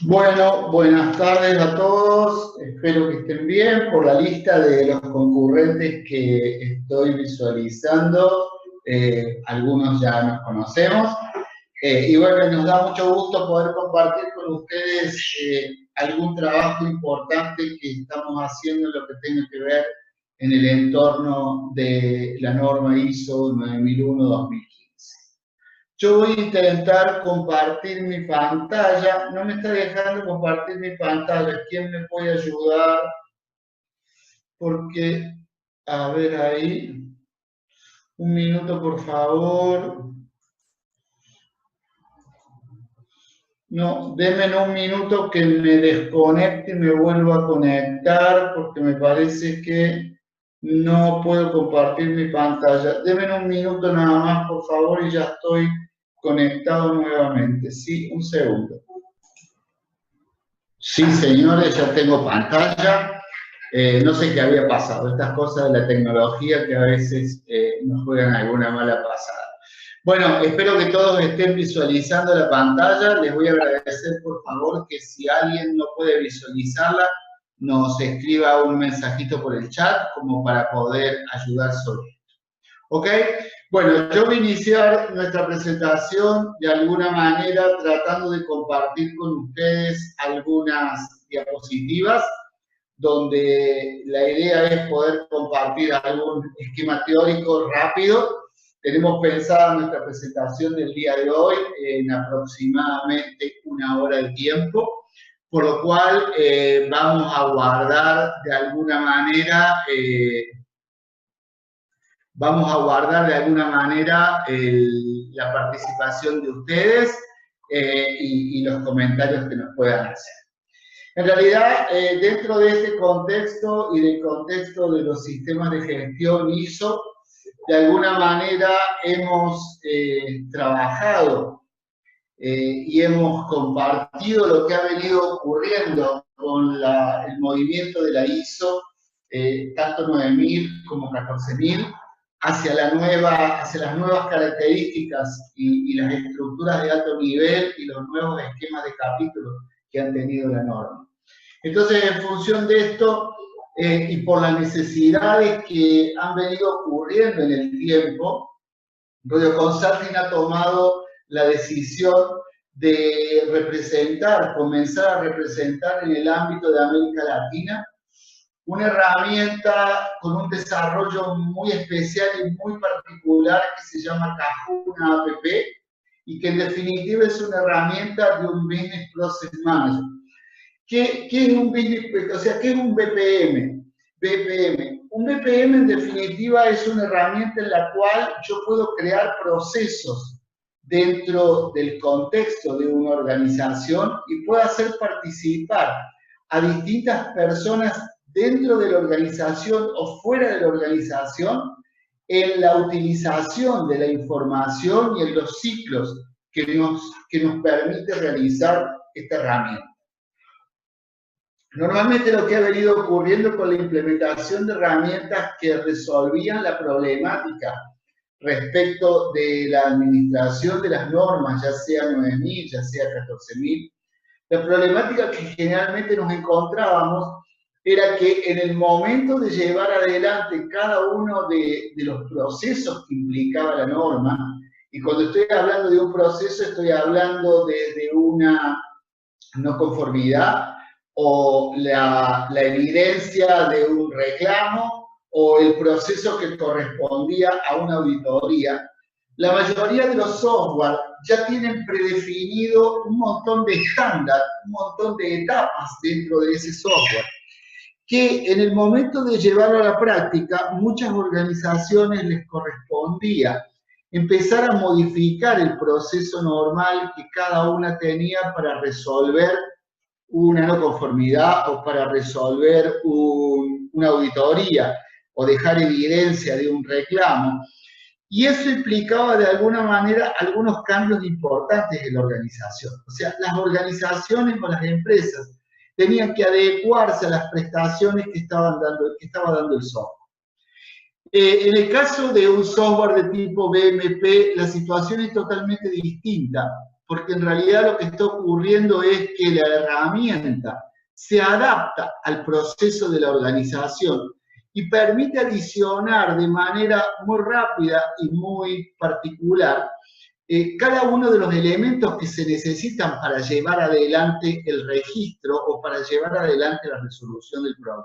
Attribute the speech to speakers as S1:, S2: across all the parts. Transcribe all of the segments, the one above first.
S1: Bueno, buenas tardes a todos. Espero que estén bien. Por la lista de los concurrentes que estoy visualizando, algunos ya nos conocemos. Y bueno, nos da mucho gusto poder compartir con ustedes algún trabajo importante que estamos haciendo en lo que tenga que ver en el entorno de la norma ISO 9001-2015. Yo voy a intentar compartir mi pantalla. No me está dejando compartir mi pantalla. ¿Quién me puede ayudar? Porque, a ver ahí. Un minuto, por favor. No, denme un minuto que me desconecte y me vuelvo a conectar porque me parece que no puedo compartir mi pantalla. Denme un minuto nada más, por favor, y ya estoy conectado nuevamente. Sí, un segundo. Sí, señores, ya tengo pantalla. No sé qué había pasado. Estas cosas de la tecnología que a veces nos juegan alguna mala pasada. Bueno, espero que todos estén visualizando la pantalla. Les voy a agradecer, por favor, que si alguien no puede visualizarla, nos escriba un mensajito por el chat como para poder ayudar sobre esto. ¿Ok? Bueno, yo voy a iniciar nuestra presentación de alguna manera tratando de compartir con ustedes algunas diapositivas donde la idea es poder compartir algún esquema teórico rápido. Tenemos pensada nuestra presentación del día de hoy en aproximadamente 1 hora de tiempo, por lo cual vamos a guardar de alguna manera la participación de ustedes y los comentarios que nos puedan hacer. En realidad, dentro de este contexto y del contexto de los sistemas de gestión ISO, de alguna manera hemos trabajado y hemos compartido lo que ha venido ocurriendo con el movimiento de la ISO, tanto 9000 como 14000, hacia las nuevas características y las estructuras de alto nivel y los nuevos esquemas de capítulos que han tenido la norma. Entonces, en función de esto y por las necesidades que han venido ocurriendo en el tiempo, Radio Consulting ha tomado la decisión de comenzar a representar en el ámbito de América Latina una herramienta con un desarrollo muy especial y muy particular que se llama Cajuna App y que en definitiva es una herramienta de un Business Process Manager. ¿Qué es un ¿qué es un BPM? Un BPM en definitiva es una herramienta en la cual yo puedo crear procesos dentro del contexto de una organización y puedo hacer participar a distintas personas dentro de la organización o fuera de la organización en la utilización de la información y en los ciclos que nos permite realizar esta herramienta. Normalmente lo que ha venido ocurriendo con la implementación de herramientas que resolvían la problemática respecto de la administración de las normas, ya sea 9000, ya sea 14000, la problemática que generalmente nos encontrábamos era que en el momento de llevar adelante cada uno de los procesos que implicaba la norma, y cuando estoy hablando de un proceso estoy hablando de una no conformidad, o la evidencia de un reclamo, o el proceso que correspondía a una auditoría. La mayoría de los software ya tienen predefinido un montón de estándar, un montón de etapas dentro de ese software, que en el momento de llevarlo a la práctica, muchas organizaciones les correspondía empezar a modificar el proceso normal que cada una tenía para resolver una no conformidad o para resolver una auditoría o dejar evidencia de un reclamo. Y eso implicaba de alguna manera algunos cambios importantes en la organización. O sea, las organizaciones o las empresas tenían que adecuarse a las prestaciones que estaba dando el software. En el caso de un software de tipo BMP, la situación es totalmente distinta, porque en realidad lo que está ocurriendo es que la herramienta se adapta al proceso de la organización y permite adicionar de manera muy rápida y muy particular cada uno de los elementos que se necesitan para llevar adelante el registro o para llevar adelante la resolución del problema.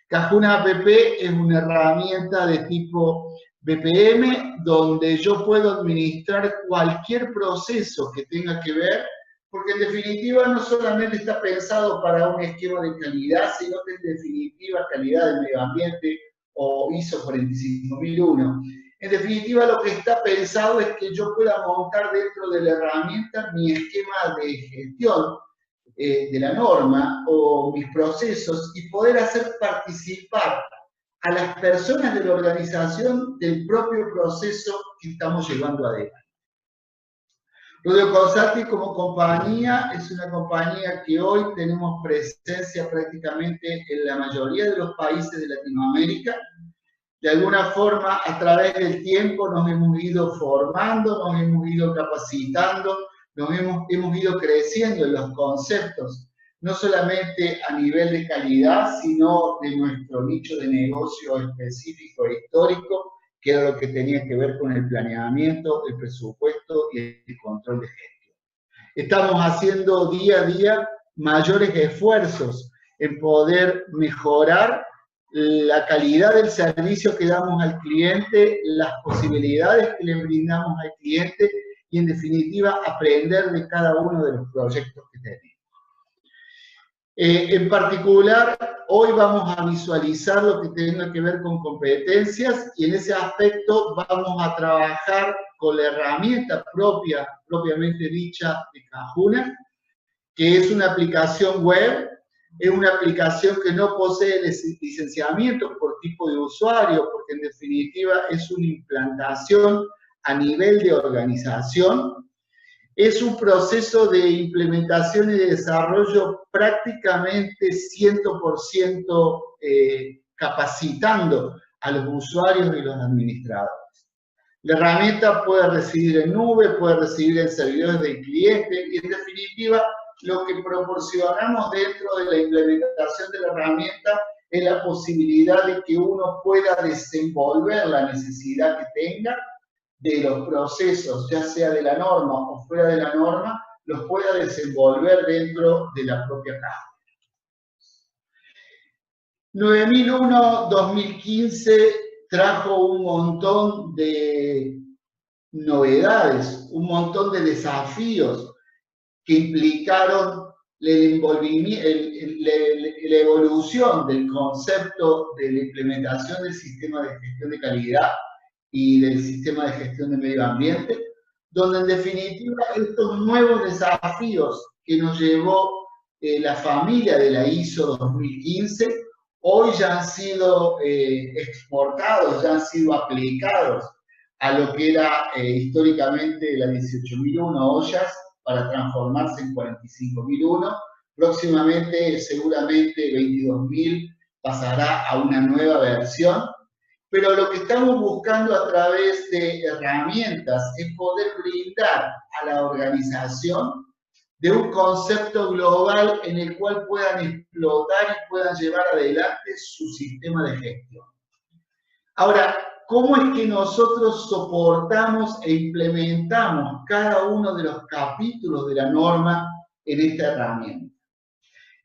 S1: Cajuna App es una herramienta de tipo BPM donde yo puedo administrar cualquier proceso que tenga que ver, porque en definitiva no solamente está pensado para un esquema de calidad, sino que en definitiva calidad del medio ambiente o ISO 45001. En definitiva, lo que está pensado es que yo pueda montar dentro de la herramienta mi esquema de gestión de la norma o mis procesos y poder hacer participar a las personas de la organización del propio proceso que estamos llevando adelante. Rodeo Consulting como compañía es una compañía que hoy tenemos presencia prácticamente en la mayoría de los países de Latinoamérica. De alguna forma, a través del tiempo nos hemos ido formando, nos hemos ido capacitando, hemos ido creciendo en los conceptos, no solamente a nivel de calidad, sino de nuestro nicho de negocio específico e histórico, que era lo que tenía que ver con el planeamiento, el presupuesto y el control de gestión. Estamos haciendo día a día mayores esfuerzos en poder mejorar la calidad del servicio que damos al cliente, las posibilidades que le brindamos al cliente y, en definitiva, aprender de cada uno de los proyectos que tenemos. En particular, hoy vamos a visualizar lo que tenga que ver con competencias y en ese aspecto vamos a trabajar con la herramienta propiamente dicha de Cajuna, que es una aplicación web, es una aplicación que no posee licenciamiento por tipo de usuario, porque en definitiva es una implantación a nivel de organización. Es un proceso de implementación y de desarrollo prácticamente 100% capacitando a los usuarios y los administradores. La herramienta puede residir en nube, puede residir en servidores del cliente y en definitiva lo que proporcionamos dentro de la implementación de la herramienta es la posibilidad de que uno pueda desenvolver la necesidad que tenga de los procesos, ya sea de la norma o fuera de la norma, los pueda desenvolver dentro de la propia caja. 9001-2015 trajo un montón de novedades, un montón de desafíos que implicaron la evolución del concepto de la implementación del sistema de gestión de calidad y del sistema de gestión de medio ambiente, donde en definitiva estos nuevos desafíos que nos llevó la familia de la ISO 2015, hoy ya han sido exportados, ya han sido aplicados a lo que era históricamente la 18.001 OYAS para transformarse en 45.001. Próximamente, seguramente 22.000 pasará a una nueva versión. Pero lo que estamos buscando a través de herramientas es poder brindar a la organización de un concepto global en el cual puedan explotar y puedan llevar adelante su sistema de gestión. Ahora, ¿cómo es que nosotros soportamos e implementamos cada uno de los capítulos de la norma en esta herramienta?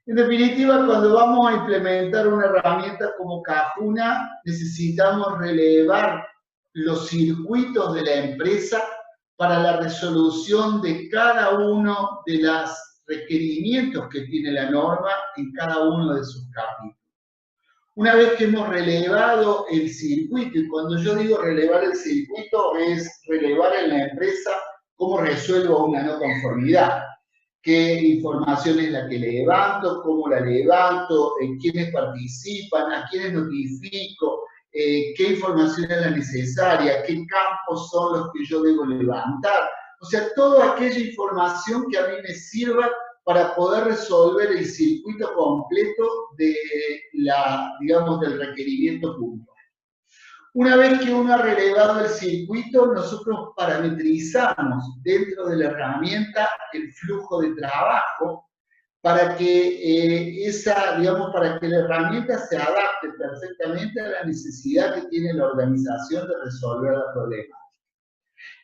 S1: En definitiva, cuando vamos a implementar una herramienta como Cajuna, necesitamos relevar los circuitos de la empresa para la resolución de cada uno de los requerimientos que tiene la norma en cada uno de sus capítulos. Una vez que hemos relevado el circuito, y cuando yo digo relevar el circuito, es relevar en la empresa cómo resuelvo una no conformidad. Qué información es la que levanto, cómo la levanto, quiénes participan, a quiénes notifico, qué información es la necesaria, qué campos son los que yo debo levantar. O sea, toda aquella información que a mí me sirva para poder resolver el circuito completo de digamos, del requerimiento puntual. Una vez que uno ha relevado el circuito, nosotros parametrizamos dentro de la herramienta el flujo de trabajo para que para que la herramienta se adapte perfectamente a la necesidad que tiene la organización de resolver el problema.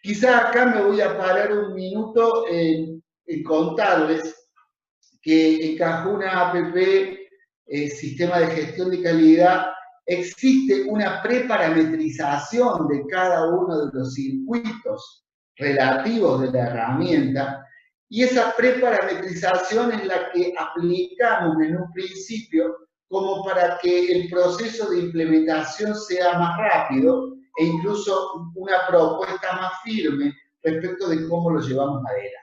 S1: Quizá acá me voy a parar un minuto en contarles que en Cajuna APP, Sistema de Gestión de Calidad, existe una preparametrización de cada uno de los circuitos relativos de la herramienta, y esa preparametrización es la que aplicamos en un principio como para que el proceso de implementación sea más rápido e incluso una propuesta más firme respecto de cómo lo llevamos adelante.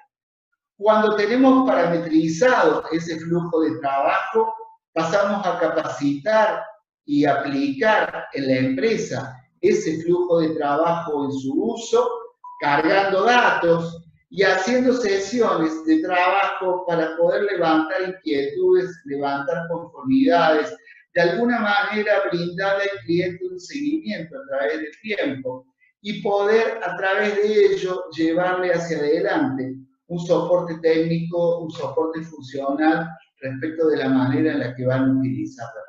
S1: Cuando tenemos parametrizado ese flujo de trabajo, pasamos a capacitar y aplicar en la empresa ese flujo de trabajo en su uso, cargando datos y haciendo sesiones de trabajo para poder levantar inquietudes, levantar conformidades, de alguna manera brindarle al cliente un seguimiento a través del tiempo y poder a través de ello llevarle hacia adelante un soporte técnico, un soporte funcional respecto de la manera en la que van a utilizar la herramienta.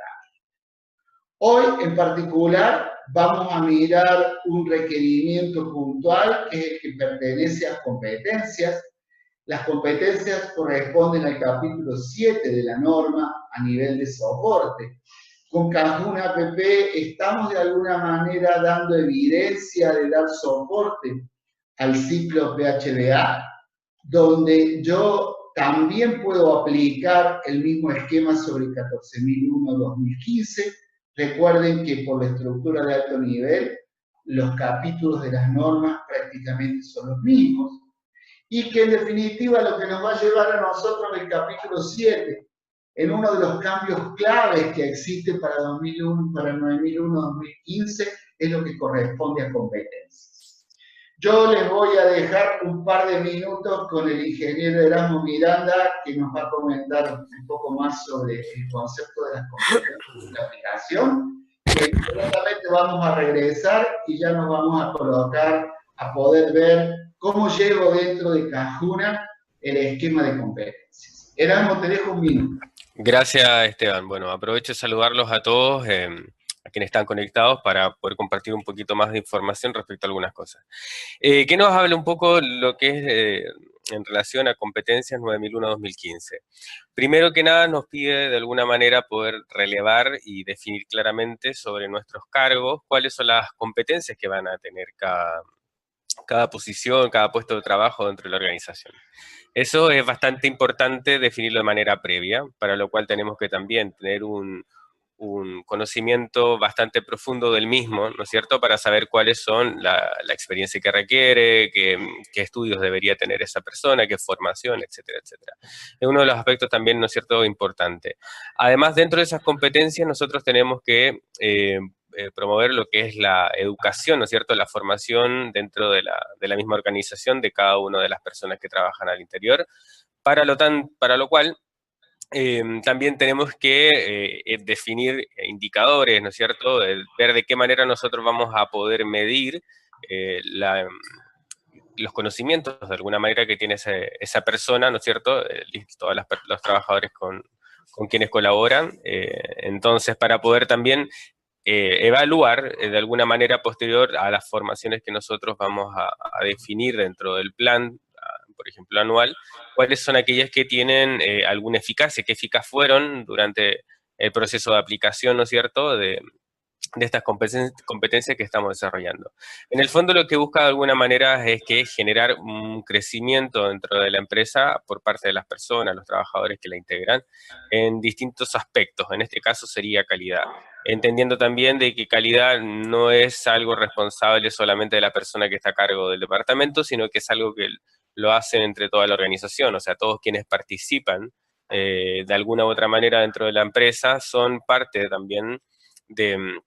S1: Hoy, en particular, vamos a mirar un requerimiento puntual que es el que pertenece a competencias. Las competencias corresponden al capítulo 7 de la norma a nivel de soporte. Con Cajuna APP estamos de alguna manera dando evidencia de dar soporte al ciclo PHBA, donde yo también puedo aplicar el mismo esquema sobre 14.001-2015. Recuerden que por la estructura de alto nivel, los capítulos de las normas prácticamente son los mismos, y que en definitiva lo que nos va a llevar a nosotros el capítulo 7, en uno de los cambios claves que existe para 9001-2015, es lo que corresponde a competencias. Yo les voy a dejar un par de minutos con el ingeniero Erasmo Miranda, que nos va a comentar un poco más sobre el concepto de las competencias de la aplicación. Inmediatamente vamos a regresar y ya nos vamos a colocar a poder ver cómo llevo dentro de Cajuna el esquema de competencias. Erasmo, te dejo un minuto.
S2: Gracias, Esteban. Bueno, aprovecho de saludarlos a todos, a quienes están conectados, para poder compartir un poquito más de información respecto a algunas cosas. Que nos hable un poco lo que es en relación a competencias 9001-2015. Primero que nada nos pide de alguna manera poder relevar y definir claramente sobre nuestros cargos cuáles son las competencias que van a tener cada posición, cada puesto de trabajo dentro de la organización. Eso es bastante importante definirlo de manera previa, para lo cual tenemos que también tener un conocimiento bastante profundo del mismo, ¿no es cierto?, para saber cuáles son la experiencia que requiere, qué estudios debería tener esa persona, qué formación, etcétera, etcétera. Es uno de los aspectos también, ¿no es cierto?, importante. Además, dentro de esas competencias, nosotros tenemos que promover lo que es la educación, ¿no es cierto?, la formación dentro de la misma organización de cada una de las personas que trabajan al interior, para lo cual también tenemos que definir indicadores, ¿no es cierto?, ver de qué manera nosotros vamos a poder medir los conocimientos de alguna manera que tiene esa persona, ¿no es cierto?, todos los trabajadores con quienes colaboran. Entonces, para poder también evaluar de alguna manera posterior a las formaciones que nosotros vamos a definir dentro del plan, por ejemplo, anual, cuáles son aquellas que tienen alguna eficacia, qué eficaz fueron durante el proceso de aplicación, ¿no es cierto?, de estas competencias que estamos desarrollando. En el fondo lo que busca de alguna manera es que generar un crecimiento dentro de la empresa por parte de las personas, los trabajadores que la integran, en distintos aspectos. En este caso sería calidad. Entendiendo también de que calidad no es algo responsable solamente de la persona que está a cargo del departamento, sino que es algo que lo hacen entre toda la organización, o sea, todos quienes participan de alguna u otra manera dentro de la empresa son parte también de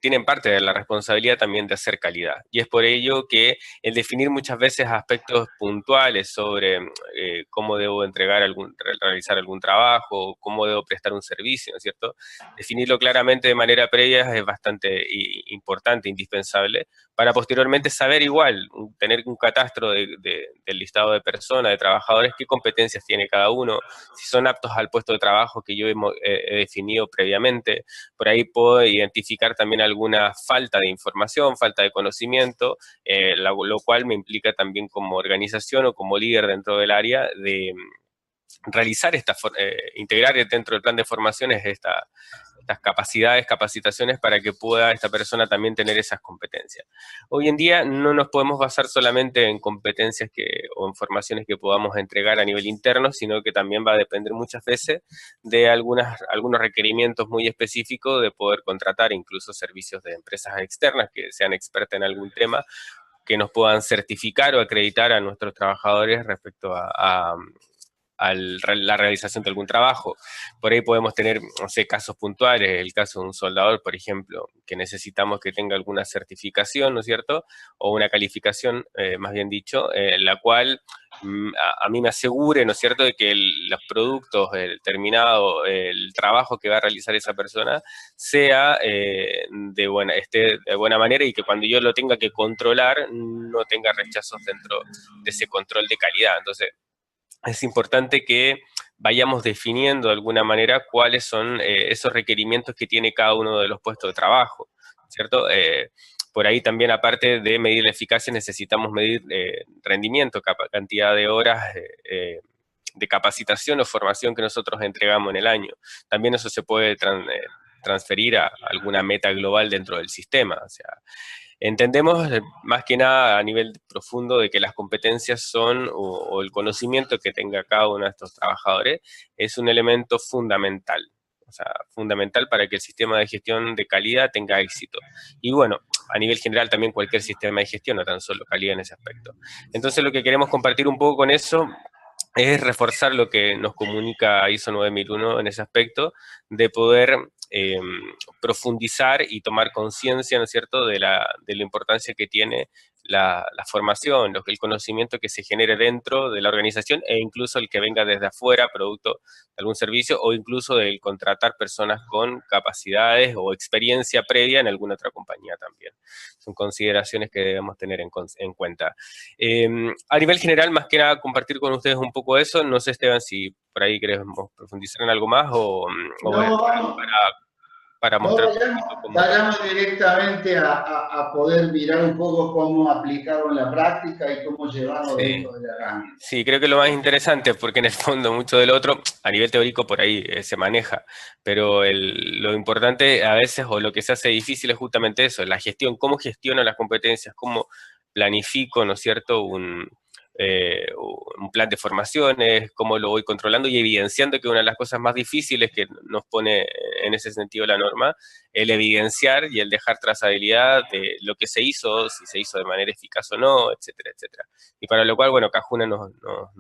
S2: tienen parte de la responsabilidad también de hacer calidad. Y es por ello que el definir muchas veces aspectos puntuales sobre cómo debo realizar algún trabajo, cómo debo prestar un servicio, ¿no es cierto? Definirlo claramente de manera previa es bastante importante, indispensable, para posteriormente saber igual, tener un catastro del listado de personas, de trabajadores, qué competencias tiene cada uno, si son aptos al puesto de trabajo que yo he definido previamente. Por ahí puedo identificar también alguna falta de información, falta de conocimiento, lo cual me implica también como organización o como líder dentro del área de realizar integrar dentro del plan de formaciones estas capacidades, capacitaciones para que pueda esta persona también tener esas competencias. Hoy en día no nos podemos basar solamente en competencias o en formaciones que podamos entregar a nivel interno, sino que también va a depender muchas veces de algunos requerimientos muy específicos de poder contratar incluso servicios de empresas externas que sean expertas en algún tema, que nos puedan certificar o acreditar a nuestros trabajadores respecto a la realización de algún trabajo. Por ahí podemos tener, no sé, casos puntuales, el caso de un soldador, por ejemplo, que necesitamos que tenga alguna certificación, ¿no es cierto? O una calificación, más bien dicho, la cual a mí me asegure, ¿no es cierto?, de que los productos, el terminado, el trabajo que va a realizar esa persona sea esté de buena manera y que cuando yo lo tenga que controlar no tenga rechazos dentro de ese control de calidad. Entonces, es importante que vayamos definiendo de alguna manera cuáles son esos requerimientos que tiene cada uno de los puestos de trabajo, ¿cierto? Por ahí también, aparte de medir la eficacia, necesitamos medir rendimiento, cantidad de horas de capacitación o formación que nosotros entregamos en el año. También eso se puede transferir a alguna meta global dentro del sistema, o sea, entendemos más que nada a nivel profundo de que las competencias son, o el conocimiento que tenga cada uno de estos trabajadores, es un elemento fundamental. O sea, fundamental para que el sistema de gestión de calidad tenga éxito. Y bueno, a nivel general también cualquier sistema de gestión, no tan solo calidad en ese aspecto. Entonces lo que queremos compartir un poco con eso es reforzar lo que nos comunica ISO 9001 en ese aspecto, de poder profundizar y tomar conciencia, ¿no es cierto?, de la importancia que tiene la formación, el conocimiento que se genere dentro de la organización e incluso el que venga desde afuera, producto de algún servicio, o incluso del contratar personas con capacidades o experiencia previa en alguna otra compañía también. Son consideraciones que debemos tener en cuenta. A nivel general, más que nada, compartir con ustedes un poco eso. No sé, Esteban, si por ahí queremos profundizar en algo más
S1: No, vamos.
S2: para
S1: No,
S2: mostrar un poquito cómo...
S1: vayamos directamente a poder mirar un poco cómo aplicarlo en la práctica y cómo llevarlo
S2: Sí.
S1: dentro de la herramienta.
S2: Sí, creo que lo más interesante, porque en el fondo mucho del otro, a nivel teórico por ahí se maneja, pero lo importante a veces, o lo que se hace difícil es justamente eso, la gestión, cómo gestiono las competencias, cómo planifico, ¿no es cierto?, un plan de formaciones, cómo lo voy controlando y evidenciando, que una de las cosas más difíciles que nos pone en ese sentido la norma, el evidenciar y el dejar trazabilidad de lo que se hizo, si se hizo de manera eficaz o no, etcétera, etcétera. Y para lo cual, bueno, Cajuna nos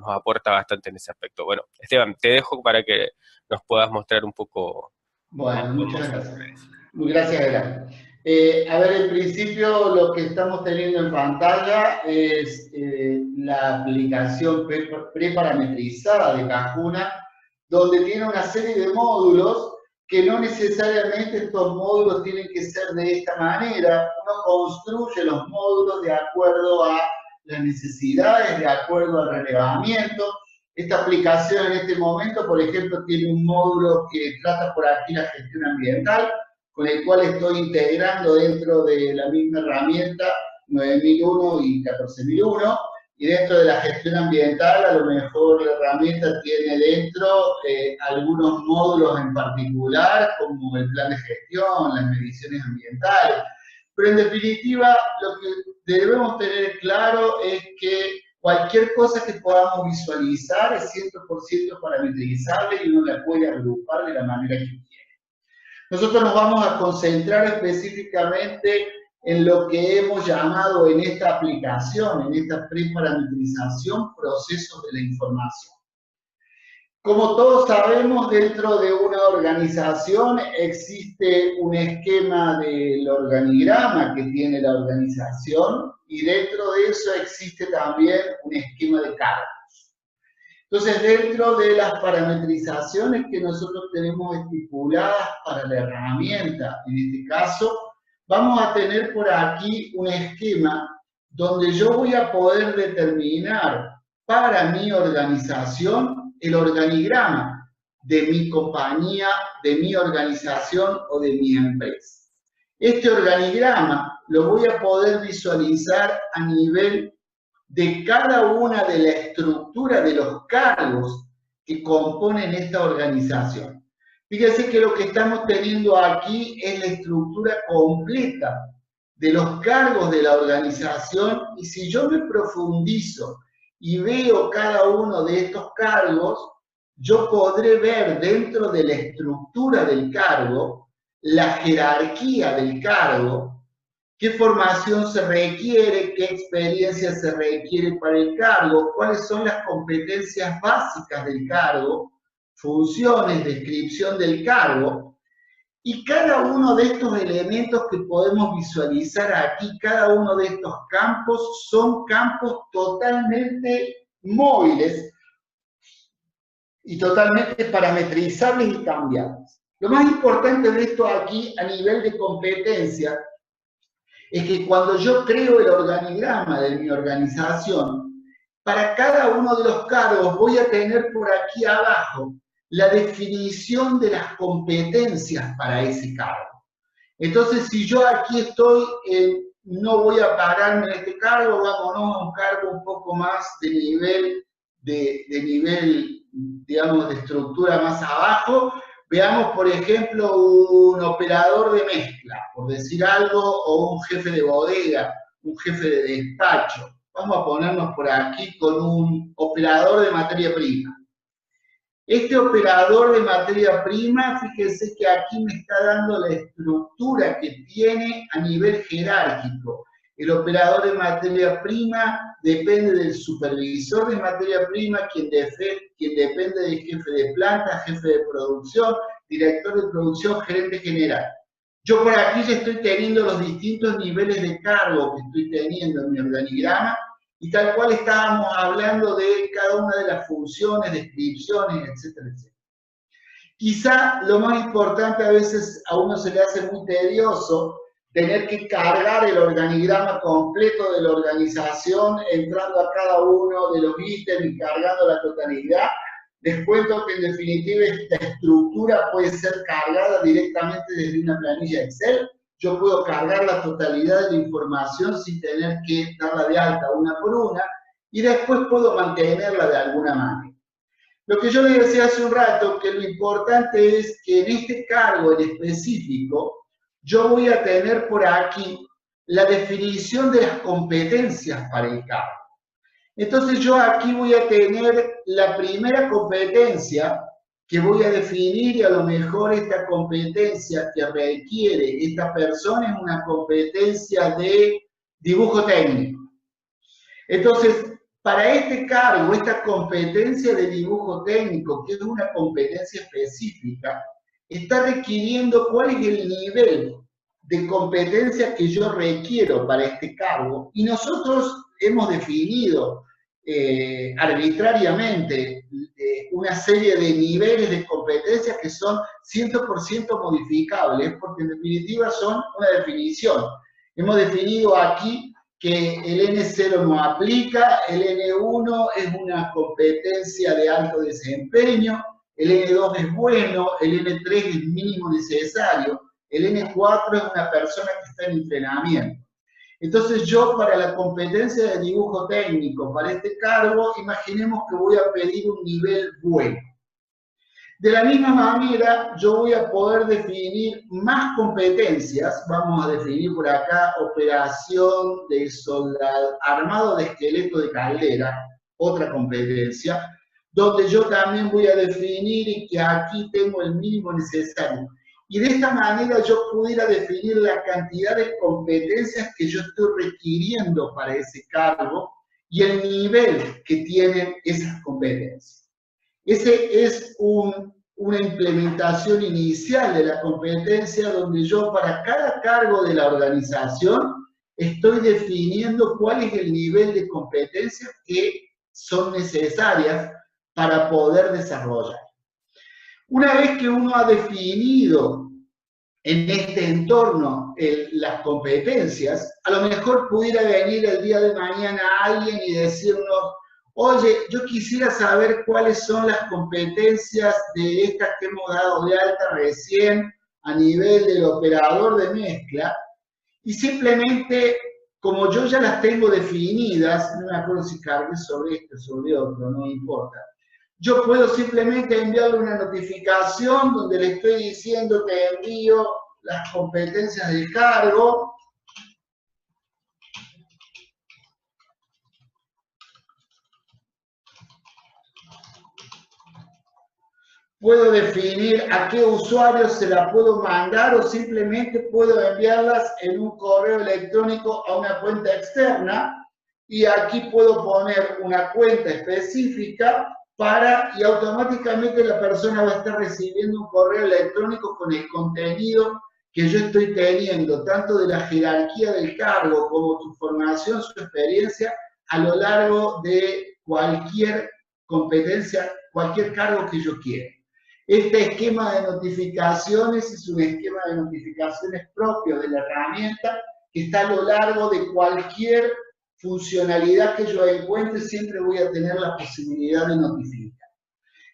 S2: aporta bastante en ese aspecto. Bueno, Esteban, te dejo para que nos puedas mostrar un poco
S1: Bueno,
S2: cómo podemos
S1: muchas gracias.
S2: hacer eso.
S1: Muy gracias, Ela. A ver, en principio lo que estamos teniendo en pantalla es la aplicación preparametrizada de Cajuna, donde tiene una serie de módulos que no necesariamente estos módulos tienen que ser de esta manera. Uno construye los módulos de acuerdo a las necesidades, de acuerdo al relevamiento. Esta aplicación en este momento, por ejemplo, tiene un módulo que trata por aquí la gestión ambiental, con el cual estoy integrando dentro de la misma herramienta 9001 y 14001, y dentro de la gestión ambiental a lo mejor la herramienta tiene dentro algunos módulos en particular, como el plan de gestión, las mediciones ambientales, pero en definitiva lo que debemos tener claro es que cualquier cosa que podamos visualizar es 100% parametrizable y uno la puede agrupar de la manera que quiera. Nosotros nos vamos a concentrar específicamente en lo que hemos llamado en esta aplicación, en esta preparametrización, procesos de la información. Como todos sabemos, dentro de una organización existe un esquema del organigrama que tiene la organización y dentro de eso existe también un esquema de cargos. Entonces, dentro de las parametrizaciones que nosotros tenemos estipuladas para la herramienta, en este caso, vamos a tener por aquí un esquema donde yo voy a poder determinar para mi organización el organigrama de mi compañía, de mi organización o de mi empresa. Este organigrama lo voy a poder visualizar a nivel de cada una de la estructura de los cargos que componen esta organización. Fíjense que lo que estamos teniendo aquí es la estructura completa de los cargos de la organización, y si yo me profundizo y veo cada uno de estos cargos, yo podré ver dentro de la estructura del cargo, la jerarquía del cargo, qué formación se requiere, qué experiencia se requiere para el cargo, cuáles son las competencias básicas del cargo, funciones, descripción del cargo, y cada uno de estos elementos que podemos visualizar aquí, cada uno de estos campos, son campos totalmente móviles y totalmente parametrizables y cambiables. Lo más importante de esto aquí a nivel de competencia es que cuando yo creo el organigrama de mi organización, para cada uno de los cargos voy a tener por aquí abajo la definición de las competencias para ese cargo. Entonces, si yo aquí estoy, no voy a pararme en este cargo, vámonos a un cargo un poco más de nivel, digamos, de estructura más abajo. Veamos, por ejemplo, un operador de mezcla, por decir algo, o un jefe de bodega, un jefe de despacho. Vamos a ponernos por aquí con un operador de materia prima. Este operador de materia prima, fíjense que aquí me está dando la estructura que tiene a nivel jerárquico. El operador de materia prima depende del supervisor de materia prima, quien depende del jefe de planta, jefe de producción, director de producción, gerente general. Yo por aquí ya estoy teniendo los distintos niveles de cargo que estoy teniendo en mi organigrama, y tal cual estábamos hablando de cada una de las funciones, descripciones, etcétera, etcétera. Quizá lo más importante, a veces a uno se le hace muy tedioso tener que cargar el organigrama completo de la organización, entrando a cada uno de los ítems y cargando la totalidad. Les cuento que en definitiva esta estructura puede ser cargada directamente desde una planilla Excel. Yo puedo cargar la totalidad de la información sin tener que darla de alta una por una, y después puedo mantenerla de alguna manera. Lo que yo les decía hace un rato, que lo importante es que en este cargo en específico, yo voy a tener por aquí la definición de las competencias para el cargo. Entonces yo aquí voy a tener la primera competencia que voy a definir, y a lo mejor esta competencia que requiere esta persona es una competencia de dibujo técnico. Entonces, para este cargo, esta competencia de dibujo técnico, que es una competencia específica, está requiriendo cuál es el nivel de competencia que yo requiero para este cargo, y nosotros hemos definido arbitrariamente una serie de niveles de competencias que son 100% modificables, porque en definitiva son una definición. Hemos definido aquí que el N0 no aplica, el N1 es una competencia de alto desempeño, el N2 es bueno, el N3 es mínimo necesario, el N4 es una persona que está en entrenamiento. Entonces yo, para la competencia de dibujo técnico, para este cargo, imaginemos que voy a pedir un nivel bueno. De la misma manera, yo voy a poder definir más competencias. Vamos a definir por acá operación de soldado, armado de esqueleto de caldera, otra competencia, donde yo también voy a definir que aquí tengo el mínimo necesario. Y de esta manera yo pudiera definir la cantidad de competencias que yo estoy requiriendo para ese cargo y el nivel que tienen esas competencias. Ese es una implementación inicial de la competencia donde yo para cada cargo de la organización estoy definiendo cuál es el nivel de competencias que son necesarias para poder desarrollar. Una vez que uno ha definido en este entorno las competencias, a lo mejor pudiera venir el día de mañana alguien y decirnos, oye, yo quisiera saber cuáles son las competencias de estas que hemos dado de alta recién a nivel del operador de mezcla, y simplemente, como yo ya las tengo definidas, no me acuerdo si cargué sobre esto o sobre otro, no importa, yo puedo simplemente enviarle una notificación donde le estoy diciendo que envío las competencias del cargo. Puedo definir a qué usuario se la puedo mandar o simplemente puedo enviarlas en un correo electrónico a una cuenta externa y aquí puedo poner una cuenta específica y automáticamente la persona va a estar recibiendo un correo electrónico con el contenido que yo estoy teniendo, tanto de la jerarquía del cargo como su formación, su experiencia, a lo largo de cualquier competencia, cualquier cargo que yo quiera. Este esquema de notificaciones es un esquema de notificaciones propio de la herramienta que está a lo largo de cualquier funcionalidad que yo encuentre, siempre voy a tener la posibilidad de notificar.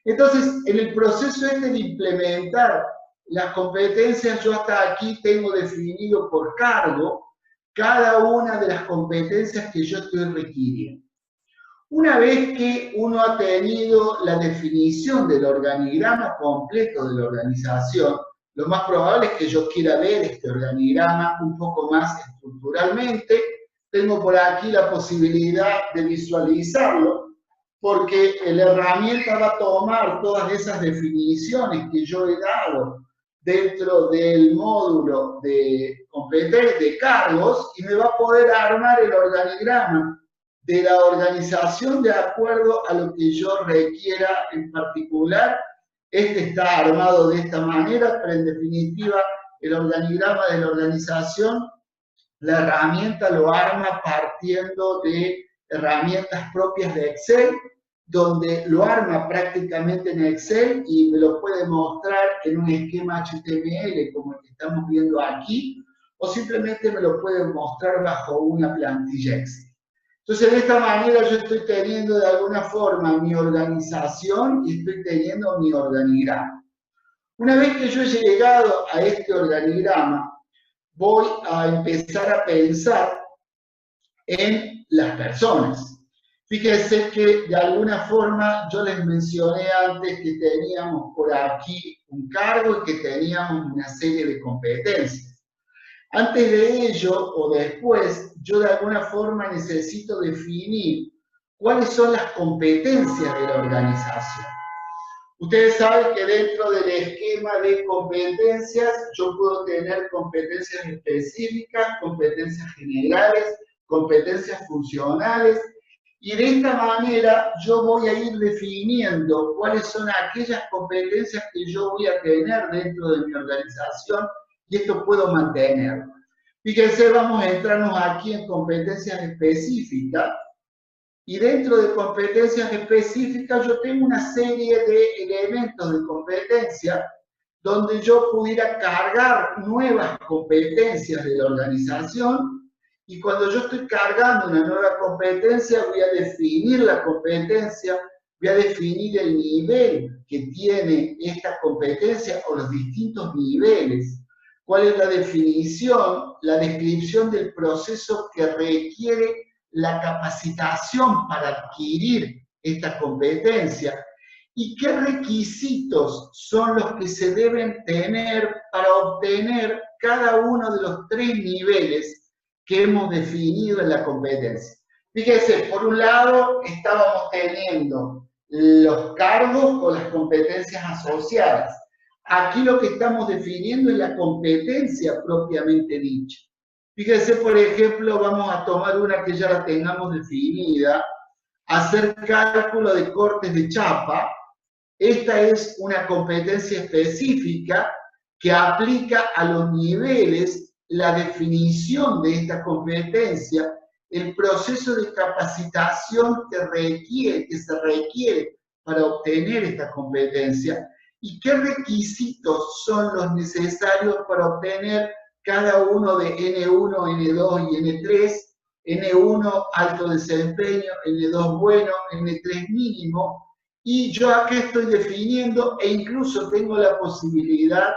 S1: Entonces, en el proceso de implementar las competencias, yo hasta aquí tengo definido por cargo cada una de las competencias que yo estoy requiriendo. Una vez que uno ha tenido la definición del organigrama completo de la organización, lo más probable es que yo quiera ver este organigrama un poco más estructuralmente. Tengo por aquí la posibilidad de visualizarlo, porque la herramienta va a tomar todas esas definiciones que yo he dado dentro del módulo de competencias de cargos y me va a poder armar el organigrama de la organización de acuerdo a lo que yo requiera en particular. Este está armado de esta manera, pero en definitiva el organigrama de la organización, la herramienta lo arma partiendo de herramientas propias de Excel, donde lo arma prácticamente en Excel y me lo puede mostrar en un esquema HTML como el que estamos viendo aquí, o simplemente me lo puede mostrar bajo una plantilla Excel. Entonces, de esta manera yo estoy teniendo de alguna forma mi organización y estoy teniendo mi organigrama. Una vez que yo he llegado a este organigrama, voy a empezar a pensar en las personas. Fíjense que de alguna forma yo les mencioné antes que teníamos por aquí un cargo y que teníamos una serie de competencias. Antes de ello o después, yo de alguna forma necesito definir cuáles son las competencias de la organización. Ustedes saben que dentro del esquema de competencias yo puedo tener competencias específicas, competencias generales, competencias funcionales, y de esta manera yo voy a ir definiendo cuáles son aquellas competencias que yo voy a tener dentro de mi organización y esto puedo mantenerlo. Fíjense, vamos a entrarnos aquí en competencias específicas y dentro de competencias específicas yo tengo una serie de elementos de competencia donde yo pudiera cargar nuevas competencias de la organización y cuando yo estoy cargando una nueva competencia voy a definir la competencia, voy a definir el nivel que tiene esta competencia o los distintos niveles. ¿Cuál es la definición, la descripción del proceso que requiere la capacitación para adquirir esta competencia? ¿Y qué requisitos son los que se deben tener para obtener cada uno de los 3 niveles que hemos definido en la competencia? Fíjense, por un lado estábamos teniendo los cargos o las competencias asociadas. Aquí lo que estamos definiendo es la competencia propiamente dicha. Fíjense, por ejemplo, vamos a tomar una que ya la tengamos definida, hacer cálculo de cortes de chapa. esta es una competencia específica que aplica a los niveles la definición de esta competencia, el proceso de capacitación que se requiere para obtener esta competencia y qué requisitos son los necesarios para obtener cada uno de N1, N2 y N3, N1 alto desempeño, N2 bueno, N3 mínimo, y yo acá estoy definiendo e incluso tengo la posibilidad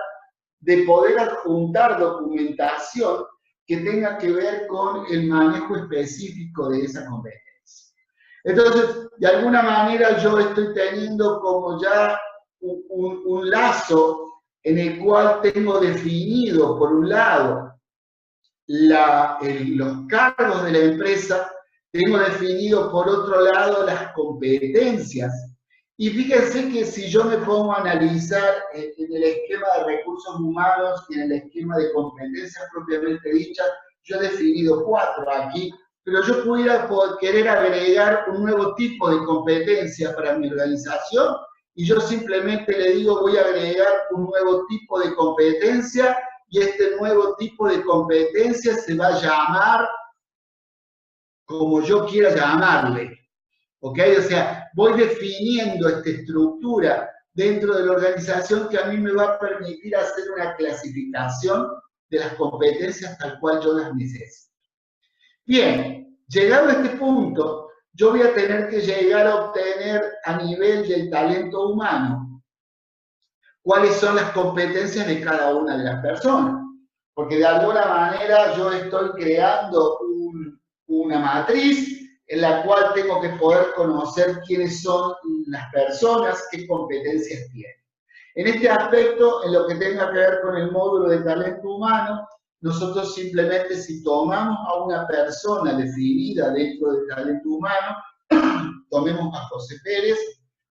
S1: de poder adjuntar documentación que tenga que ver con el manejo específico de esa competencia. Entonces, de alguna manera yo estoy teniendo como ya un lazo en el cual tengo definido, por un lado, los cargos de la empresa, tengo definido, por otro lado, las competencias. Y fíjense que si yo me pongo a analizar en el esquema de recursos humanos y en el esquema de competencias propiamente dichas, yo he definido 4 aquí, pero yo pudiera querer agregar un nuevo tipo de competencia para mi organización y yo simplemente le digo voy a agregar un nuevo tipo de competencia y este nuevo tipo de competencia se va a llamar como yo quiera llamarle. ¿Ok? O sea, voy definiendo esta estructura dentro de la organización que a mí me va a permitir hacer una clasificación de las competencias tal cual yo las necesito. Bien, llegado a este punto, yo voy a tener que llegar a obtener a nivel del talento humano cuáles son las competencias de cada una de las personas. Porque de alguna manera yo estoy creando una matriz en la cual tengo que poder conocer quiénes son las personas, qué competencias tienen. En este aspecto, en lo que tenga que ver con el módulo de talento humano, nosotros simplemente si tomamos a una persona definida dentro del talento humano, tomemos a José Pérez.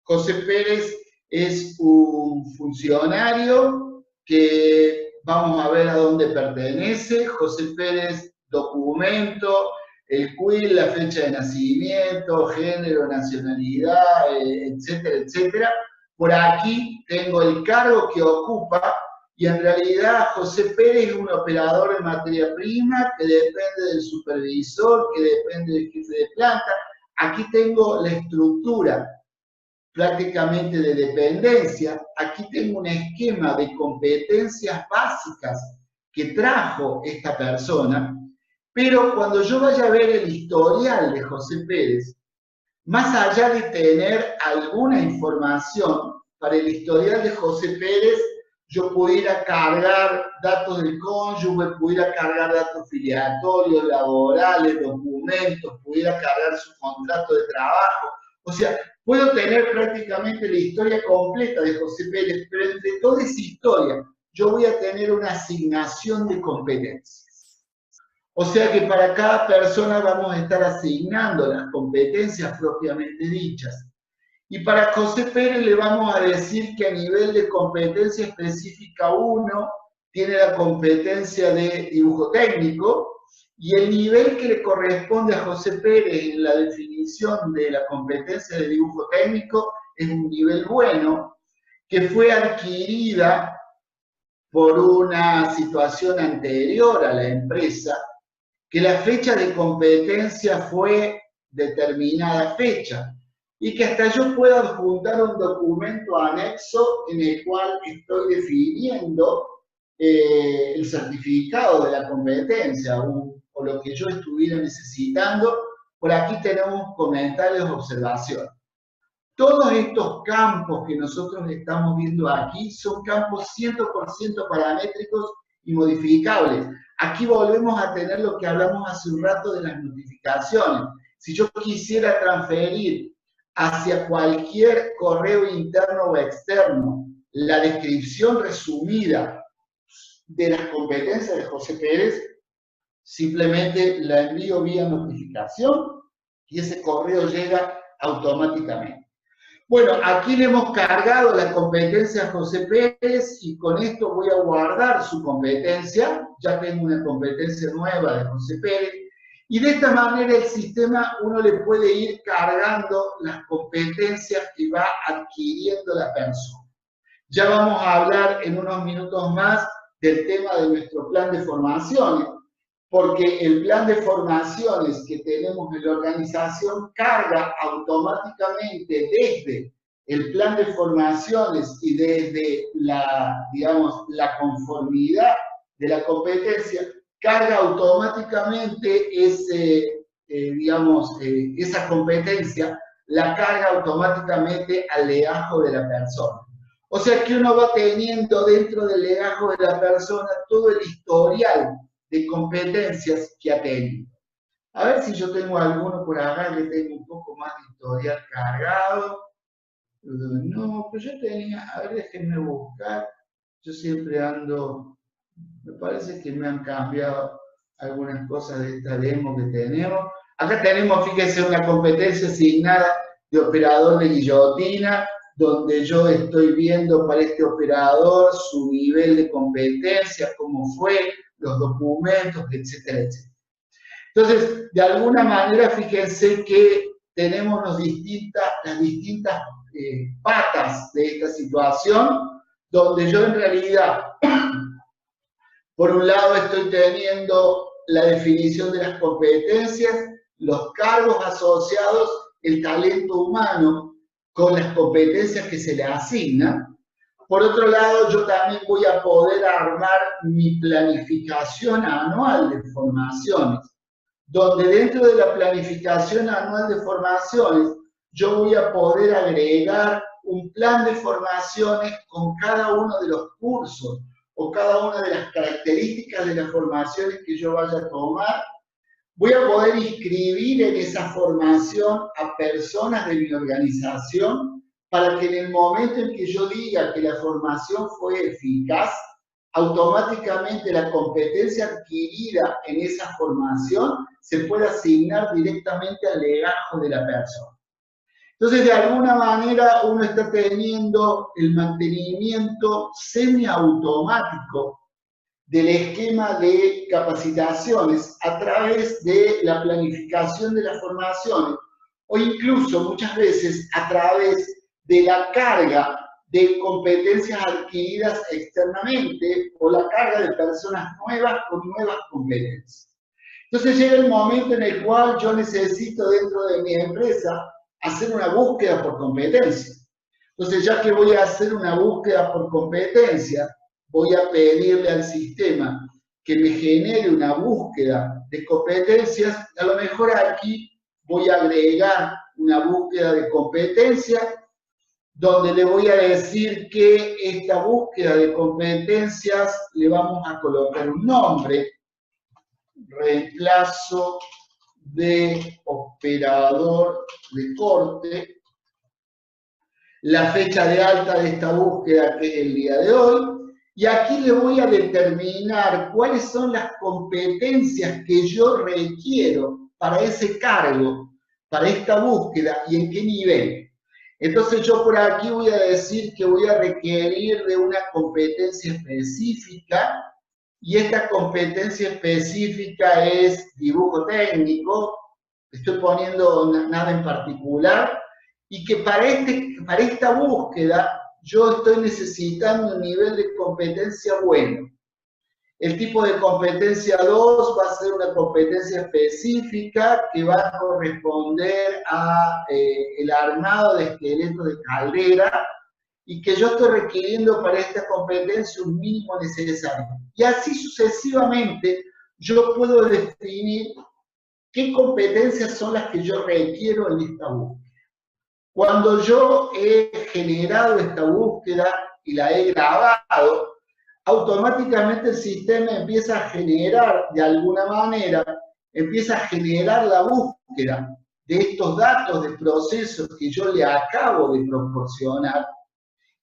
S1: José Pérez es un funcionario que vamos a ver a dónde pertenece. José Pérez, documento, el CUIL, la fecha de nacimiento, género, nacionalidad, etcétera, etcétera. Por aquí tengo el cargo que ocupa y en realidad José Pérez es un operador de materia prima que depende del supervisor, que depende del jefe de planta. Aquí tengo la estructura prácticamente de dependencia. Aquí tengo un esquema de competencias básicas que trajo esta persona. Pero cuando yo vaya a ver el historial de José Pérez, más allá de tener alguna información para el historial de José Pérez, yo pudiera cargar datos del cónyuge, pudiera cargar datos filiatorios, laborales, documentos, pudiera cargar su contrato de trabajo. O sea, puedo tener prácticamente la historia completa de José Pérez, pero entre toda esa historia yo voy a tener una asignación de competencias. O sea que para cada persona vamos a estar asignando las competencias propiamente dichas. Y para José Pérez le vamos a decir que a nivel de competencia específica 1 tiene la competencia de dibujo técnico y el nivel que le corresponde a José Pérez en la definición de la competencia de dibujo técnico es un nivel bueno que fue adquirida por una situación anterior a la empresa, que la fecha de competencia fue determinada fecha y que hasta yo pueda adjuntar un documento anexo en el cual estoy definiendo el certificado de la competencia o lo que yo estuviera necesitando. Por aquí tenemos comentarios, observaciones. Todos estos campos que nosotros estamos viendo aquí son campos 100% paramétricos y modificables. Aquí volvemos a tener lo que hablamos hace un rato de las notificaciones. Si yo quisiera transferir hacia cualquier correo interno o externo la descripción resumida de las competencias de José Pérez, simplemente la envío vía notificación y ese correo llega automáticamente. Bueno, aquí le hemos cargado la competencia a José Pérez y con esto voy a guardar su competencia. Ya tengo una competencia nueva de José Pérez. Y de esta manera el sistema uno le puede ir cargando las competencias que va adquiriendo la persona. Ya vamos a hablar en unos minutos más del tema de nuestro plan de formaciones, porque el plan de formaciones que tenemos en la organización carga automáticamente desde el plan de formaciones y desde la, digamos, la conformidad de la competencia, carga automáticamente esa competencia, la carga automáticamente al legajo de la persona. O sea que uno va teniendo dentro del legajo de la persona todo el historial de competencias que ha tenido. A ver si yo tengo alguno por acá que tengo un poco más de historial cargado. No, pero yo tenía, a ver, déjenme buscar. Yo siempre ando, me parece que me han cambiado algunas cosas de esta demo que tenemos. Acá tenemos, fíjense, una competencia asignada de operador de guillotina, donde yo estoy viendo para este operador su nivel de competencia, cómo fue, los documentos, etcétera, etcétera. Entonces, de alguna manera, fíjense que tenemos las distintas patas de esta situación, donde yo en realidad, por un lado estoy teniendo la definición de las competencias, los cargos asociados, el talento humano con las competencias que se le asignan. Por otro lado, yo también voy a poder armar mi planificación anual de formaciones, donde dentro de la planificación anual de formaciones, yo voy a poder agregar un plan de formaciones con cada uno de los cursos o cada una de las características de las formaciones que yo vaya a tomar. Voy a poder inscribir en esa formación a personas de mi organización para que en el momento en que yo diga que la formación fue eficaz, automáticamente la competencia adquirida en esa formación se pueda asignar directamente al legajo de la persona. Entonces, de alguna manera, uno está teniendo el mantenimiento semiautomático del esquema de capacitaciones a través de la planificación de las formaciones o incluso muchas veces a través de la carga de competencias adquiridas externamente o la carga de personas nuevas con nuevas competencias. Entonces llega el momento en el cual yo necesito dentro de mi empresa hacer una búsqueda por competencia. Entonces, ya que voy a hacer una búsqueda por competencia, voy a pedirle al sistema que me genere una búsqueda de competencias. A lo mejor aquí voy a agregar una búsqueda de competencias donde le voy a decir que esta búsqueda de competencias le vamos a colocar un nombre, reemplazo de operador de corte, la fecha de alta de esta búsqueda que es el día de hoy, y aquí le voy a determinar cuáles son las competencias que yo requiero para ese cargo, para esta búsqueda y en qué nivel. Entonces yo por aquí voy a decir que voy a requerir de una competencia específica, y esta competencia específica es dibujo técnico, estoy poniendo nada en particular, y que para esta búsqueda yo estoy necesitando un nivel de competencia bueno. El tipo de competencia 2 va a ser una competencia específica que va a corresponder a el armado de esqueletos de caldera, y que yo estoy requiriendo para esta competencia un mínimo necesario. Y así sucesivamente yo puedo definir qué competencias son las que yo requiero en esta búsqueda. Cuando yo he generado esta búsqueda y la he grabado, automáticamente el sistema empieza a generar, de alguna manera, empieza a generar la búsqueda de estos datos de procesos que yo le acabo de proporcionar.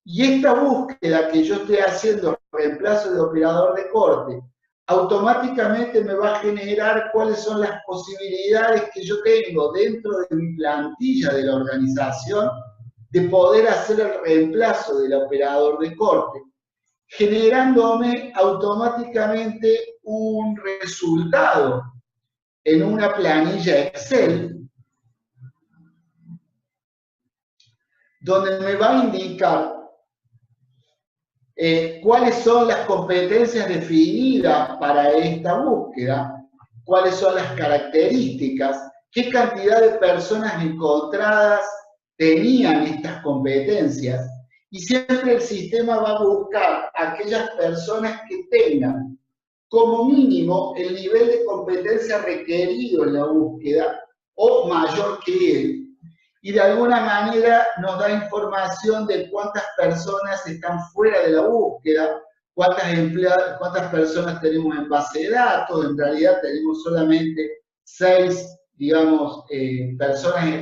S1: Y esta búsqueda que yo estoy haciendo, reemplazo de operador de corte, automáticamente me va a generar cuáles son las posibilidades que yo tengo dentro de mi plantilla de la organización de poder hacer el reemplazo del operador de corte, generándome automáticamente un resultado en una planilla Excel, donde me va a indicar cuáles son las competencias definidas para esta búsqueda, cuáles son las características, qué cantidad de personas encontradas tenían estas competencias, y siempre el sistema va a buscar a aquellas personas que tengan como mínimo el nivel de competencia requerido en la búsqueda o mayor que él, y de alguna manera nos da información de cuántas personas están fuera de la búsqueda, cuántas personas tenemos en base de datos. En realidad tenemos solamente 6, digamos,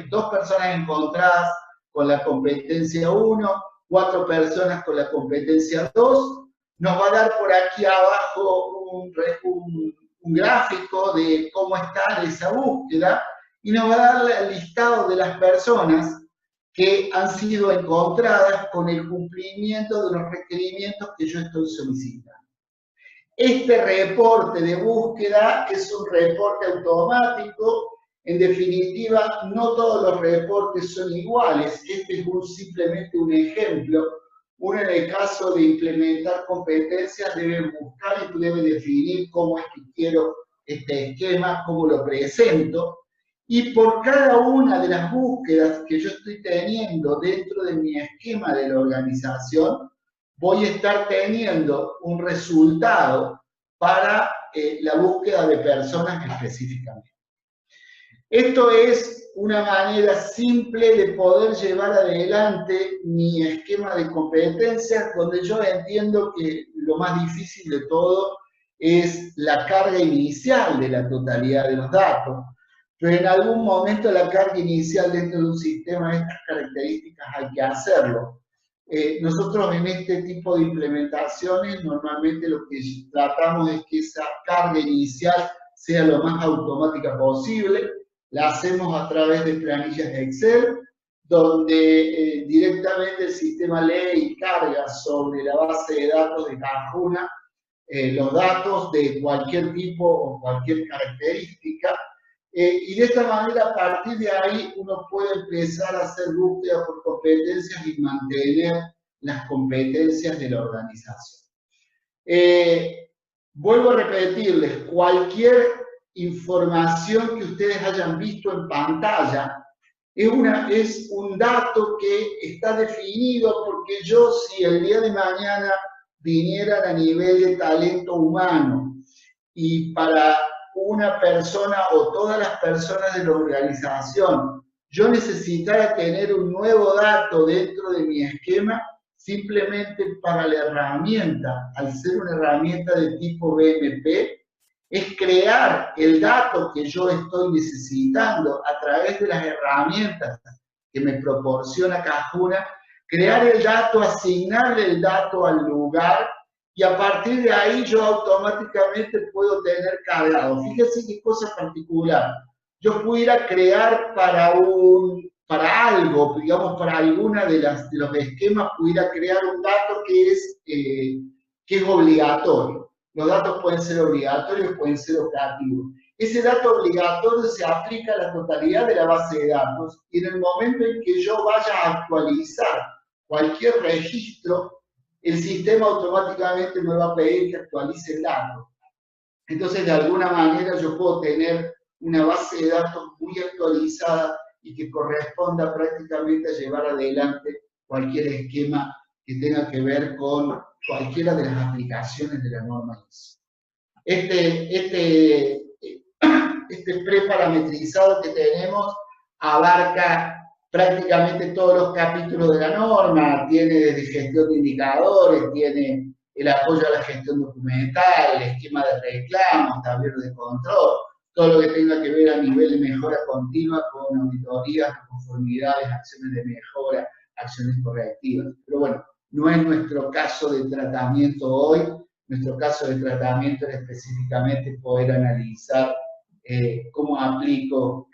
S1: 2 personas encontradas con la competencia 1, 4 personas con la competencia 2. Nos va a dar por aquí abajo un gráfico de cómo está esa búsqueda, y nos va a dar el listado de las personas que han sido encontradas con el cumplimiento de los requerimientos que yo estoy solicitando. Este reporte de búsqueda es un reporte automático. En definitiva, no todos los reportes son iguales. Este es simplemente un ejemplo. Uno, en el caso de implementar competencias, debe buscar y debe definir cómo es que quiero este esquema, cómo lo presento. Y por cada una de las búsquedas que yo estoy teniendo dentro de mi esquema de la organización, voy a estar teniendo un resultado para la búsqueda de personas específicamente. Esto es una manera simple de poder llevar adelante mi esquema de competencias, donde yo entiendo que lo más difícil de todo es la carga inicial de la totalidad de los datos. Pero en algún momento la carga inicial dentro de un sistema de estas características hay que hacerlo. Nosotros en este tipo de implementaciones normalmente lo que tratamos es que esa carga inicial sea lo más automática posible. La hacemos a través de planillas de Excel, donde directamente el sistema lee y carga sobre la base de datos de Cajuna los datos de cualquier tipo o cualquier característica. Y de esta manera, a partir de ahí, uno puede empezar a hacer búsqueda por competencias y mantener las competencias de la organización. Vuelvo a repetirles, cualquier información que ustedes hayan visto en pantalla es un dato que está definido porque yo, si el día de mañana vinieran a nivel de talento humano y para una persona o todas las personas de la organización, yo necesitara tener un nuevo dato dentro de mi esquema, simplemente para la herramienta, al ser una herramienta de tipo BMP, es crear el dato que yo estoy necesitando a través de las herramientas que me proporciona Cajuna, crear el dato, asignarle el dato al lugar, y a partir de ahí yo automáticamente puedo tener cargado. Fíjense qué cosa particular. Yo pudiera crear para algo, digamos, para alguna de los esquemas, pudiera crear un dato que es obligatorio. Los datos pueden ser obligatorios, pueden ser optativos. Ese dato obligatorio se aplica a la totalidad de la base de datos, y en el momento en que yo vaya a actualizar cualquier registro, el sistema automáticamente me va a pedir que actualice el dato. Entonces, de alguna manera, yo puedo tener una base de datos muy actualizada y que corresponda prácticamente a llevar adelante cualquier esquema que tenga que ver con cualquiera de las aplicaciones de la norma ISO. Este preparametrizado que tenemos abarca prácticamente todos los capítulos de la norma, tiene desde gestión de indicadores, tiene el apoyo a la gestión documental, el esquema de reclamos, tablero de control, todo lo que tenga que ver a nivel de mejora continua con auditorías, conformidades, acciones de mejora, acciones correctivas. Pero bueno, no es nuestro caso de tratamiento hoy. Nuestro caso de tratamiento es específicamente poder analizar cómo aplico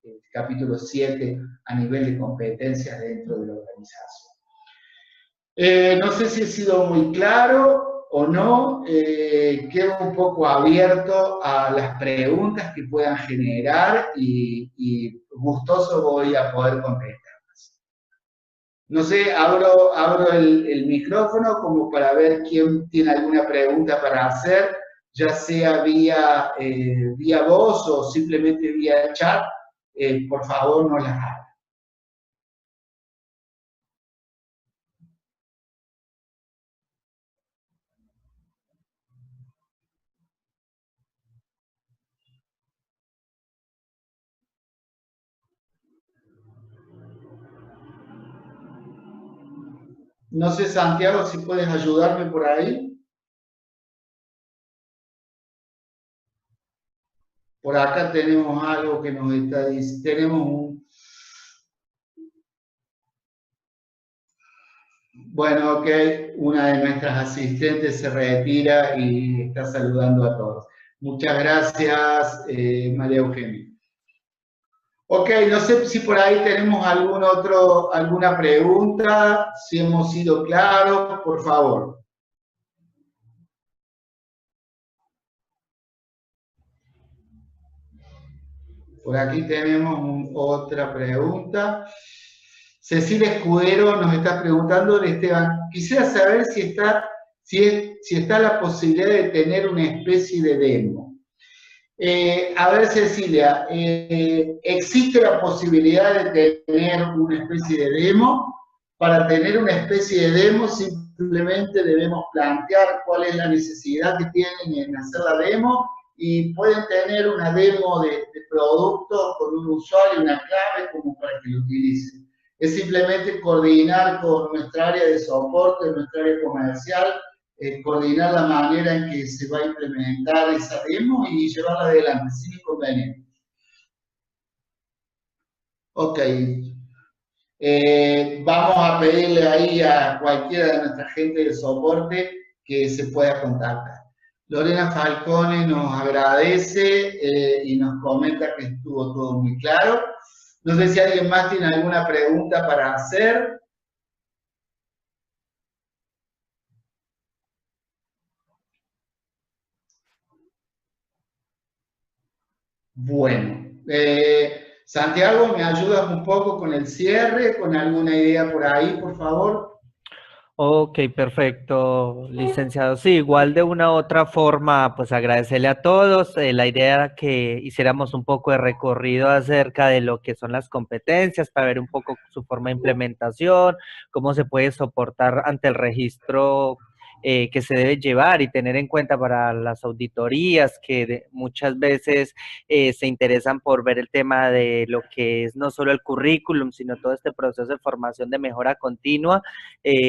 S1: el capítulo 7 a nivel de competencias dentro de la organización. No sé si he sido muy claro o no, quedo un poco abierto a las preguntas que puedan generar y gustoso voy a poder contestarlas. No sé, abro el micrófono como para ver quién tiene alguna pregunta para hacer, ya sea vía voz o simplemente vía chat, por favor no las haga. No sé, Santiago, si puedes ayudarme por ahí. Por acá tenemos algo que nos está diciendo. Tenemos un... Bueno, ok, una de nuestras asistentes se retira y está saludando a todos. Muchas gracias, María Eugenia. Ok, no sé si por ahí tenemos alguna pregunta, si hemos sido claros, por favor. Por aquí tenemos otra pregunta. Cecilia Escudero nos está preguntando, Esteban, quisiera saber si está la posibilidad de tener una especie de demo. A ver, Cecilia, ¿existe la posibilidad de tener una especie de demo? Para tener una especie de demo simplemente debemos plantear cuál es la necesidad que tienen en hacer la demo y pueden tener una demo de producto con un usuario, una clave como para que lo utilicen. Es simplemente coordinar con nuestra área de soporte, nuestra área comercial, coordinar la manera en que se va a implementar esa demo y llevarla adelante sin inconveniente. Ok. Vamos a pedirle ahí a cualquiera de nuestra gente de soporte que se pueda contactar. Lorena Falcone nos agradece y nos comenta que estuvo todo muy claro. No sé si alguien más tiene alguna pregunta para hacer. Bueno, Santiago, ¿me ayudas un poco con el cierre, con alguna idea por ahí, por favor?
S3: Ok, perfecto, licenciado. Sí, igual de una u otra forma, pues agradecerle a todos. La idea era que hiciéramos un poco de recorrido acerca de lo que son las competencias, para ver un poco su forma de implementación, cómo se puede soportar ante el registro que se debe llevar y tener en cuenta para las auditorías que muchas veces se interesan por ver el tema de lo que es no solo el currículum, sino todo este proceso de formación de mejora continua,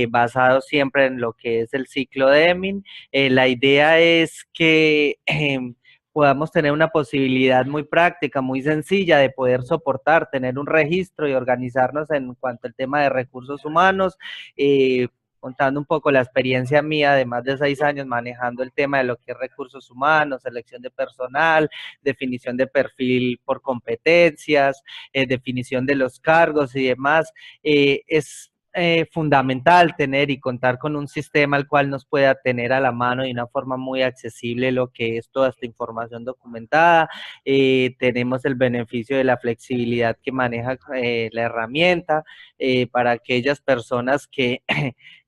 S3: basado siempre en lo que es el ciclo Deming. La idea es que podamos tener una posibilidad muy práctica, muy sencilla de poder soportar, tener un registro y organizarnos en cuanto al tema de recursos humanos, contando un poco la experiencia mía de más de 6 años manejando el tema de lo que es recursos humanos, selección de personal, definición de perfil por competencias, definición de los cargos y demás. Es fundamental tener y contar con un sistema al cual nos pueda tener a la mano de una forma muy accesible lo que es toda esta información documentada. Tenemos el beneficio de la flexibilidad que maneja la herramienta para aquellas personas que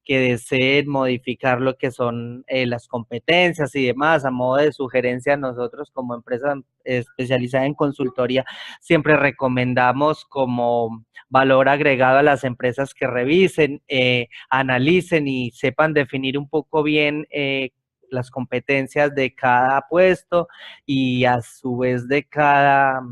S3: que deseen modificar lo que son las competencias y demás, a modo de sugerencia. Nosotros como empresa especializada en consultoría siempre recomendamos como valor agregado a las empresas que revisen, analicen y sepan definir un poco bien las competencias de cada puesto y a su vez de cada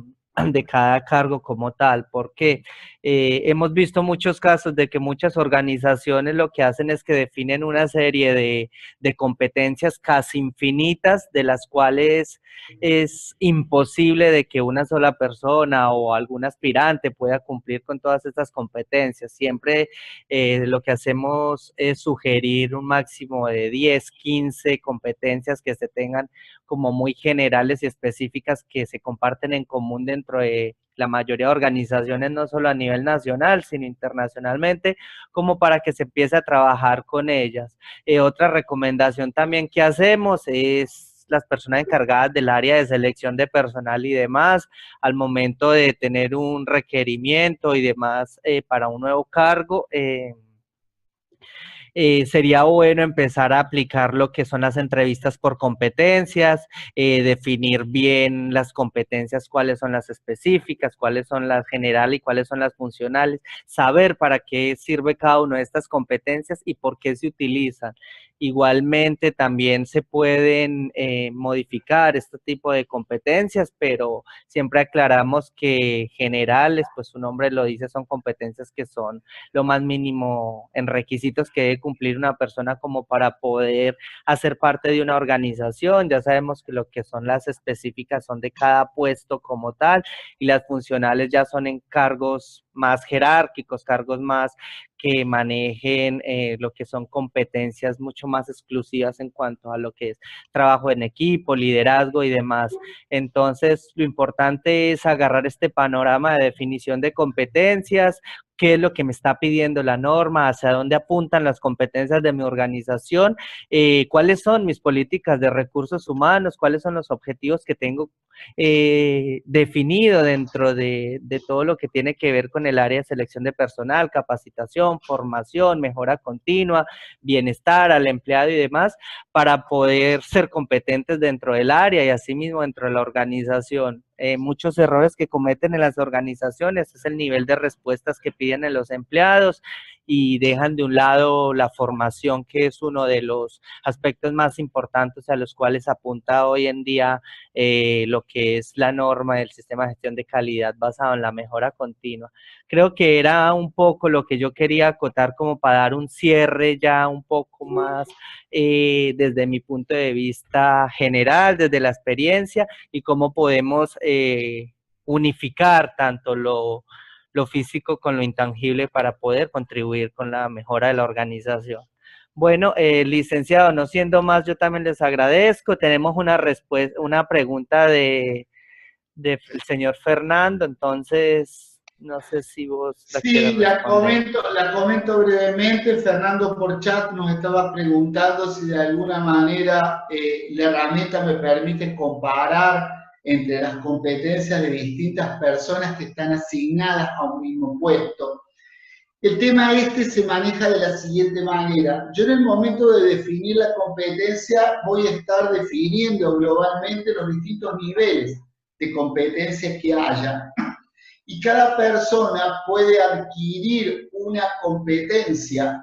S3: cargo como tal, porque hemos visto muchos casos de que muchas organizaciones lo que hacen es que definen una serie de competencias casi infinitas, de las cuales es imposible de que una sola persona o algún aspirante pueda cumplir con todas estas competencias. Siempre lo que hacemos es sugerir un máximo de 10, 15 competencias que se tengan como muy generales y específicas que se comparten en común dentro de la mayoría de organizaciones, no solo a nivel nacional, sino internacionalmente, como para que se empiece a trabajar con ellas. Otra recomendación también que hacemos es las personas encargadas del área de selección de personal y demás, al momento de tener un requerimiento y demás para un nuevo cargo, sería bueno empezar a aplicar lo que son las entrevistas por competencias, definir bien las competencias, cuáles son las específicas, cuáles son las generales y cuáles son las funcionales, saber para qué sirve cada una de estas competencias y por qué se utilizan. Igualmente también se pueden modificar este tipo de competencias, pero siempre aclaramos que generales, pues su nombre lo dice, son competencias que son lo más mínimo en requisitos que debe cumplir una persona como para poder hacer parte de una organización. Ya sabemos que lo que son las específicas son de cada puesto como tal, y las funcionales ya son en cargos más jerárquicos, cargos más que manejen lo que son competencias mucho más exclusivas en cuanto a lo que es trabajo en equipo, liderazgo y demás. Entonces, lo importante es agarrar este panorama de definición de competencias, qué es lo que me está pidiendo la norma, hacia dónde apuntan las competencias de mi organización, cuáles son mis políticas de recursos humanos, cuáles son los objetivos que tengo definido dentro de todo lo que tiene que ver con el área de selección de personal, capacitación, formación, mejora continua, bienestar al empleado y demás, para poder ser competentes dentro del área y asimismo dentro de la organización. Muchos errores que cometen en las organizaciones es el nivel de respuestas que piden en los empleados y dejan de un lado la formación, que es uno de los aspectos más importantes a los cuales apunta hoy en día lo que es la norma del sistema de gestión de calidad basado en la mejora continua. Creo que era un poco lo que yo quería acotar como para dar un cierre ya un poco más desde mi punto de vista general, desde la experiencia, y cómo podemos unificar tanto lo físico con lo intangible para poder contribuir con la mejora de la organización. Bueno, licenciado, no siendo más, yo también les agradezco. Tenemos una pregunta del señor Fernando, entonces no sé si vos la quieres responder.
S1: La comento brevemente. Fernando por chat nos estaba preguntando si de alguna manera la herramienta me permite comparar entre las competencias de distintas personas que están asignadas a un mismo puesto. El tema se maneja de la siguiente manera. Yo en el momento de definir la competencia voy a estar definiendo globalmente los distintos niveles de competencias que haya. Y cada persona puede adquirir una competencia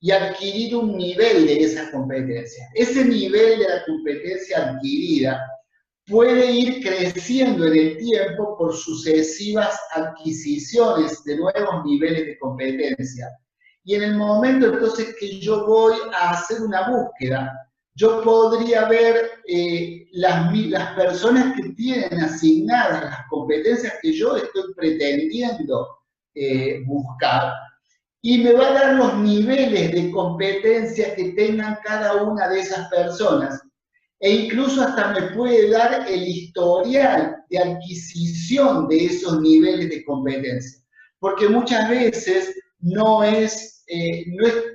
S1: y adquirir un nivel de esa competencia. Ese nivel de la competencia adquirida puede ir creciendo en el tiempo por sucesivas adquisiciones de nuevos niveles de competencia. Y en el momento entonces que yo voy a hacer una búsqueda, yo podría ver las personas que tienen asignadas las competencias que yo estoy pretendiendo buscar, y me va a dar los niveles de competencia que tengan cada una de esas personas. E incluso hasta me puede dar el historial de adquisición de esos niveles de competencia. Porque muchas veces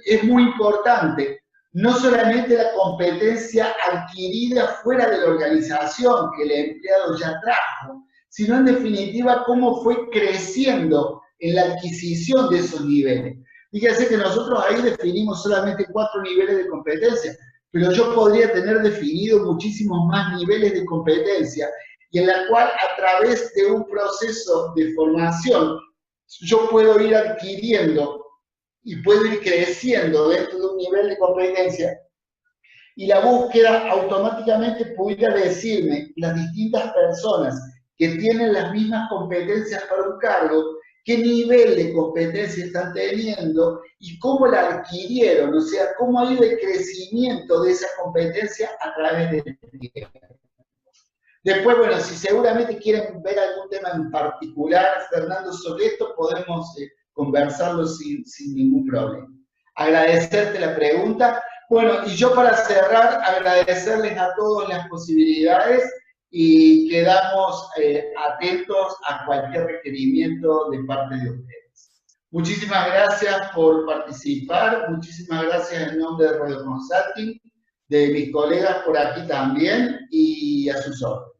S1: es muy importante no solamente la competencia adquirida fuera de la organización que el empleado ya trajo, sino en definitiva cómo fue creciendo en la adquisición de esos niveles. Fíjense que nosotros ahí definimos solamente 4 niveles de competencia, pero yo podría tener definido muchísimos más niveles de competencia, y en la cual a través de un proceso de formación yo puedo ir adquiriendo y puedo ir creciendo dentro de un nivel de competencia, y la búsqueda automáticamente pudiera decirme las distintas personas que tienen las mismas competencias para un cargo, qué nivel de competencia están teniendo y cómo la adquirieron, o sea, cómo ha ido el crecimiento de esa competencia a través del tiempo. Después, bueno, si seguramente quieren ver algún tema en particular, Fernando, sobre esto, podemos conversarlo sin ningún problema. Agradecerte la pregunta. Bueno, y yo para cerrar, agradecerles a todos las posibilidades y quedamos atentos a cualquier requerimiento de parte de ustedes. Muchísimas gracias por participar, muchísimas gracias en nombre de Radio Consulting, de mis colegas por aquí también y a sus órdenes.